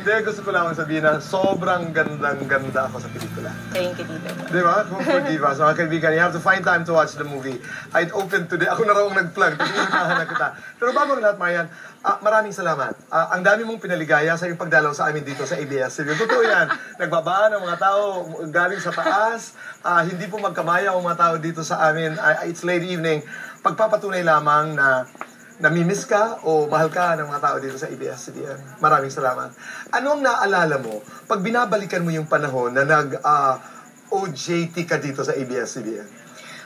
Hindi, gusto ko lang sabihin na sobrang gandang-ganda ako sa pelikula. Thank you, Tito. Di ba? Kung forgive us, mga kaibigan, you have to find time to watch the movie. I'd open today. Ako na raw ang nag-plug. Pinuntahan na kita. Pero bago ang lahat, Marian, maraming salamat. Ang dami mong pinaligaya sa iyong pagdalaw sa amin dito sa ABS-CBN. Totoo yan. Nagbabaan ang mga tao galing sa taas. Hindi po magkamaya ang mga tao dito sa amin. It's late evening. Pagpapatunay lamang na namimiss ka o mahal ka ng mga tao dito sa ABS-CBN. Maraming salamat. Ano ang naalala mo pag binabalikan mo yung panahon na OJT ka dito sa ABS-CBN?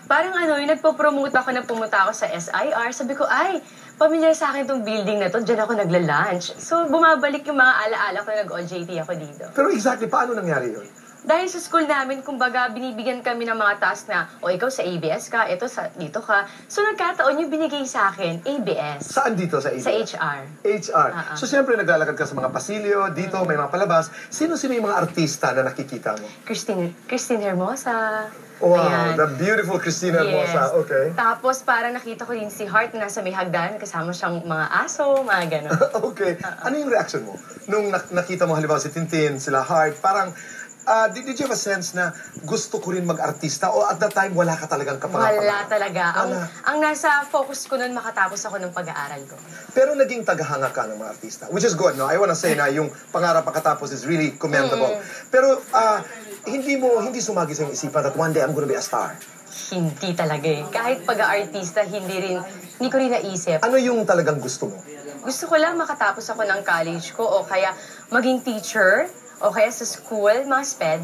Parang yung nagpo-promote ako na pumunta ako sa SIR. Sabi ko, ay, pamilyar sa akin itong building na to. Diyan ako nagla-lunch. So, bumabalik yung mga alaala ko na nag-OJT ako dito. Pero exactly, paano nangyari yun? Dahil sa school namin, kumbaga, binibigyan kami ng mga task na, ikaw sa ABS ka, dito ka. So, nagkataon yung binigay sa akin, ABS. Saan dito sa ABS? Sa HR. HR. So, siyempre, naglalakad ka sa mga pasilyo, dito, may mga palabas. Sino-sino yung mga artista na nakikita mo? Christine Hermosa. Wow, Ayan. the beautiful Christina Hermosa. Okay. Tapos, parang nakita ko din si Hart na nasa may hagdan, kasama siyang mga aso, mga gano'n. Okay. Ano yung reaction mo? Nung nakita mo, halimbawa, si Tintin, sila Hart, parang, did you have a sense na gusto ko rin mag-artista o at that time wala ka talagang kapangapangan? Wala talaga. Ang nasa focus ko nun makatapos ako ng pag-aaral ko. Pero naging tagahanga ka ng mga artista, which is good, no? I wanna say na yung pangarap makatapos is really commendable. Pero hindi sumagi sa iyong isipan that one day I'm gonna be a star. Hindi talaga eh. Kahit pag-aartista, hindi ko rin naisip. Ano yung talagang gusto mo? Gusto ko lang makatapos ako ng college ko o kaya maging teacher o kaya sa school, mga SPED.